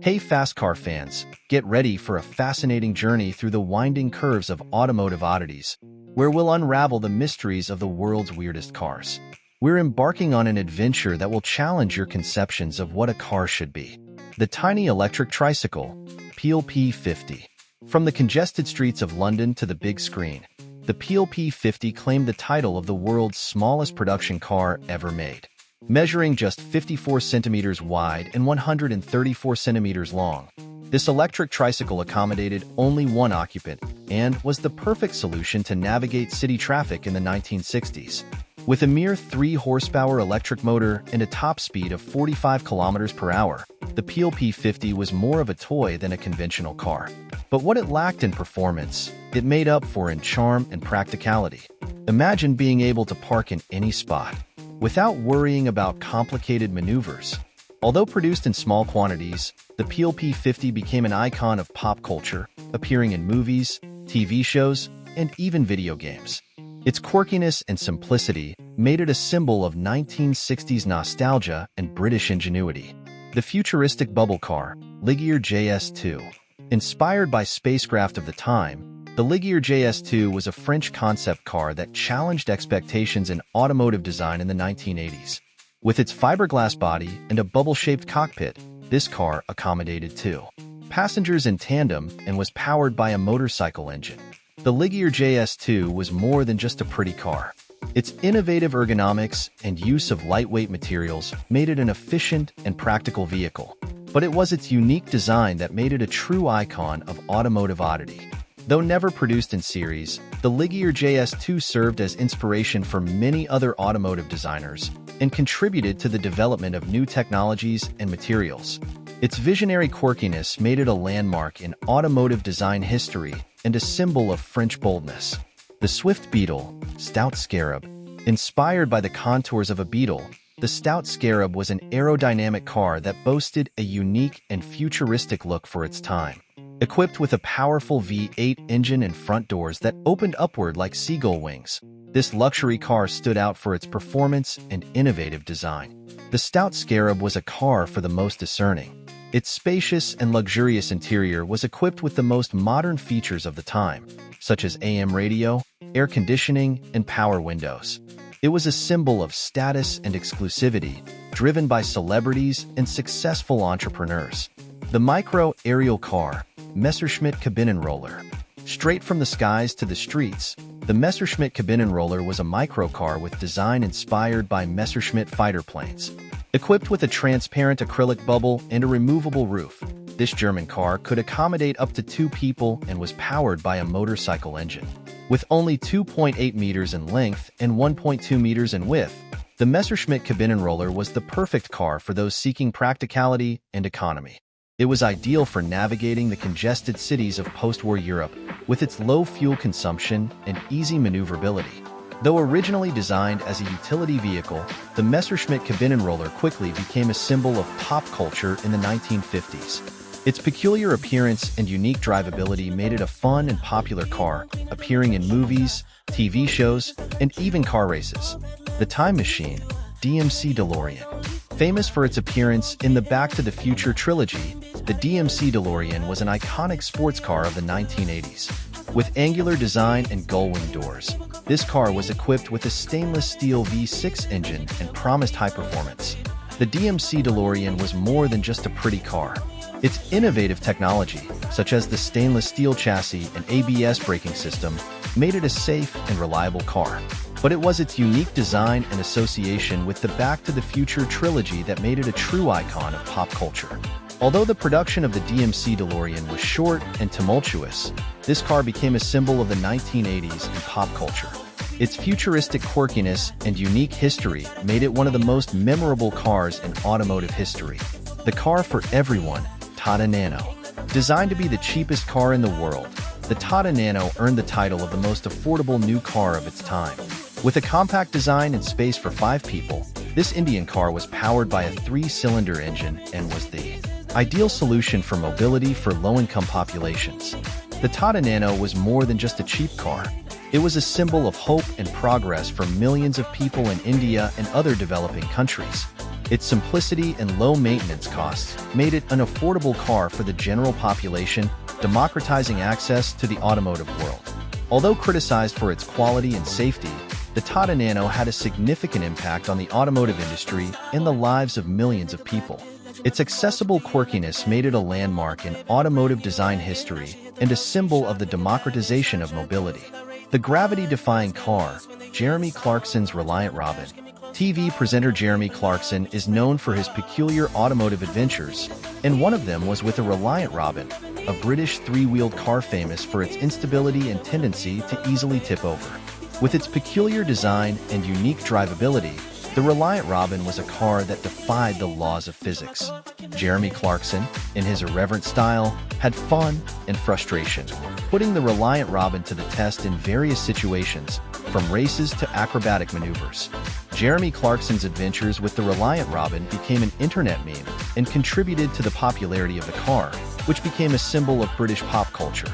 Hey FastCar fans, get ready for a fascinating journey through the winding curves of automotive oddities, where we'll unravel the mysteries of the world's weirdest cars. We're embarking on an adventure that will challenge your conceptions of what a car should be. The tiny electric tricycle, Peel P50. From the congested streets of London to the big screen, the Peel P50 claimed the title of the world's smallest production car ever made. Measuring just 54 centimeters wide and 134 centimeters long, this electric tricycle accommodated only one occupant and was the perfect solution to navigate city traffic in the 1960s. With a mere 3-horsepower electric motor and a top speed of 45 kilometers per hour, the Peel P50 was more of a toy than a conventional car. But what it lacked in performance, it made up for in charm and practicality. Imagine being able to park in any spot, without worrying about complicated maneuvers. Although produced in small quantities, the Peel P50 became an icon of pop culture, appearing in movies, TV shows, and even video games. Its quirkiness and simplicity made it a symbol of 1960s nostalgia and British ingenuity. The futuristic bubble car, Ligier JS2. Inspired by spacecraft of the time, the Ligier JS2 was a French concept car that challenged expectations in automotive design in the 1980s. With its fiberglass body and a bubble-shaped cockpit, this car accommodated two passengers in tandem and was powered by a motorcycle engine. The Ligier JS2 was more than just a pretty car. Its innovative ergonomics and use of lightweight materials made it an efficient and practical vehicle. But it was its unique design that made it a true icon of automotive oddity. Though never produced in series, the Ligier JS2 served as inspiration for many other automotive designers and contributed to the development of new technologies and materials. Its visionary quirkiness made it a landmark in automotive design history and a symbol of French boldness. The Swift Beetle, Stout Scarab. Inspired by the contours of a beetle, the Stout Scarab was an aerodynamic car that boasted a unique and futuristic look for its time. Equipped with a powerful V8 engine and front doors that opened upward like seagull wings, this luxury car stood out for its performance and innovative design. The Stout Scarab was a car for the most discerning. Its spacious and luxurious interior was equipped with the most modern features of the time, such as AM radio, air conditioning, and power windows. It was a symbol of status and exclusivity, driven by celebrities and successful entrepreneurs. The micro aerial car, Messerschmitt Kabinenroller. Straight from the skies to the streets, the Messerschmitt Kabinenroller was a microcar with design inspired by Messerschmitt fighter planes. Equipped with a transparent acrylic bubble and a removable roof, this German car could accommodate up to 2 people and was powered by a motorcycle engine. With only 2.8 meters in length and 1.2 meters in width, the Messerschmitt Kabinenroller was the perfect car for those seeking practicality and economy. It was ideal for navigating the congested cities of post-war Europe with its low fuel consumption and easy maneuverability. Though originally designed as a utility vehicle, the Messerschmitt Kabinenroller quickly became a symbol of pop culture in the 1950s. Its peculiar appearance and unique drivability made it a fun and popular car, appearing in movies, TV shows, and even car races. The Time Machine, DMC DeLorean. Famous for its appearance in the Back to the Future trilogy, the DMC DeLorean was an iconic sports car of the 1980s. With angular design and gull-wing doors, this car was equipped with a stainless steel V6 engine and promised high performance. The DMC DeLorean was more than just a pretty car. Its innovative technology, such as the stainless steel chassis and ABS braking system, made it a safe and reliable car. But it was its unique design and association with the Back to the Future trilogy that made it a true icon of pop culture. Although the production of the DMC DeLorean was short and tumultuous, this car became a symbol of the 1980s in pop culture. Its futuristic quirkiness and unique history made it one of the most memorable cars in automotive history. The car for everyone, Tata Nano. Designed to be the cheapest car in the world, the Tata Nano earned the title of the most affordable new car of its time. With a compact design and space for 5 people, this Indian car was powered by a 3-cylinder engine and was the ideal solution for mobility for low-income populations. The Tata Nano was more than just a cheap car. It was a symbol of hope and progress for millions of people in India and other developing countries. Its simplicity and low maintenance costs made it an affordable car for the general population, democratizing access to the automotive world. Although criticized for its quality and safety, the Tata Nano had a significant impact on the automotive industry and the lives of millions of people. Its accessible quirkiness made it a landmark in automotive design history and a symbol of the democratization of mobility. The gravity-defying car, Jeremy Clarkson's Reliant Robin. TV presenter Jeremy Clarkson is known for his peculiar automotive adventures, and one of them was with a Reliant Robin, a British three-wheeled car famous for its instability and tendency to easily tip over. With its peculiar design and unique drivability, the Reliant Robin was a car that defied the laws of physics. Jeremy Clarkson, in his irreverent style, had fun and frustration, putting the Reliant Robin to the test in various situations, from races to acrobatic maneuvers. Jeremy Clarkson's adventures with the Reliant Robin became an internet meme and contributed to the popularity of the car, which became a symbol of British pop culture.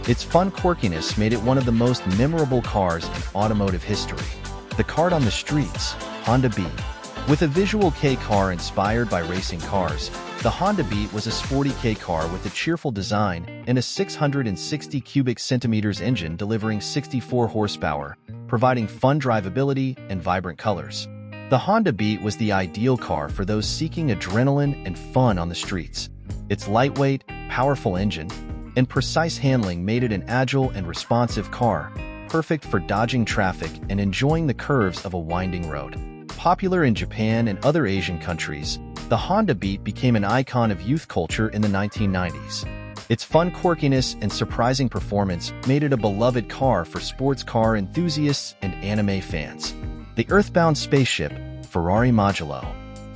Its fun quirkiness made it one of the most memorable cars in automotive history. The cart on the streets, Honda Beat. With a visual K car inspired by racing cars, the Honda Beat was a sporty K car with a cheerful design and a 660 cubic centimeters engine delivering 64 horsepower, providing fun drivability and vibrant colors. The Honda Beat was the ideal car for those seeking adrenaline and fun on the streets. Its lightweight, powerful engine and precise handling made it an agile and responsive car, perfect for dodging traffic and enjoying the curves of a winding road. Popular in Japan and other Asian countries, the Honda Beat became an icon of youth culture in the 1990s. Its fun quirkiness and surprising performance made it a beloved car for sports car enthusiasts and anime fans. The Earthbound spaceship, Ferrari Modulo.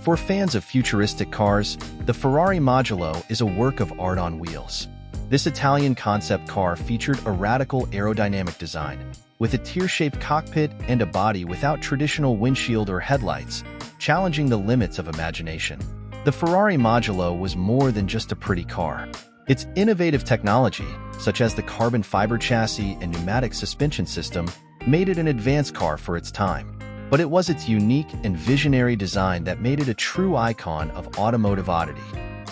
For fans of futuristic cars, the Ferrari Modulo is a work of art on wheels. This Italian concept car featured a radical aerodynamic design, with a tear-shaped cockpit and a body without traditional windshield or headlights, challenging the limits of imagination. The Ferrari Modulo was more than just a pretty car. Its innovative technology, such as the carbon fiber chassis and pneumatic suspension system, made it an advanced car for its time. But it was its unique and visionary design that made it a true icon of automotive oddity.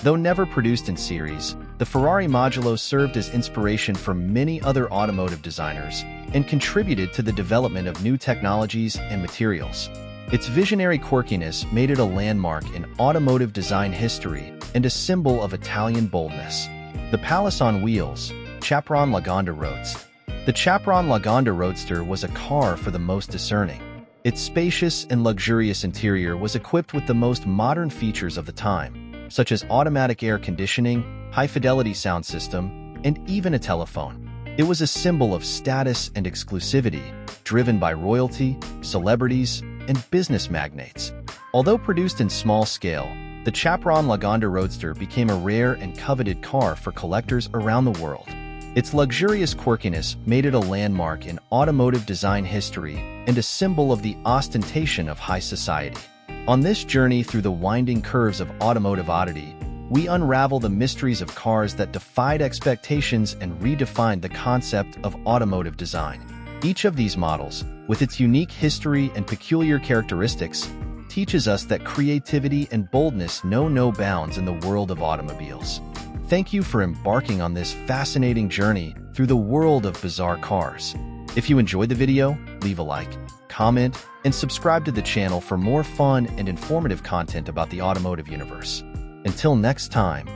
Though never produced in series, the Ferrari Modulo served as inspiration for many other automotive designers and contributed to the development of new technologies and materials. Its visionary quirkiness made it a landmark in automotive design history and a symbol of Italian boldness. The Palace on Wheels, Chaperon Lagonda Roadster. The Chaperon Lagonda Roadster was a car for the most discerning. Its spacious and luxurious interior was equipped with the most modern features of the time, such as automatic air conditioning, high-fidelity sound system, and even a telephone. It was a symbol of status and exclusivity, driven by royalty, celebrities, and business magnates. Although produced in small scale, the Chaperon Lagonda Roadster became a rare and coveted car for collectors around the world. Its luxurious quirkiness made it a landmark in automotive design history and a symbol of the ostentation of high society. On this journey through the winding curves of automotive oddity, we unravel the mysteries of cars that defied expectations and redefined the concept of automotive design. Each of these models, with its unique history and peculiar characteristics, teaches us that creativity and boldness know no bounds in the world of automobiles. Thank you for embarking on this fascinating journey through the world of bizarre cars. If you enjoyed the video, leave a like, comment, and subscribe to the channel for more fun and informative content about the automotive universe. Until next time.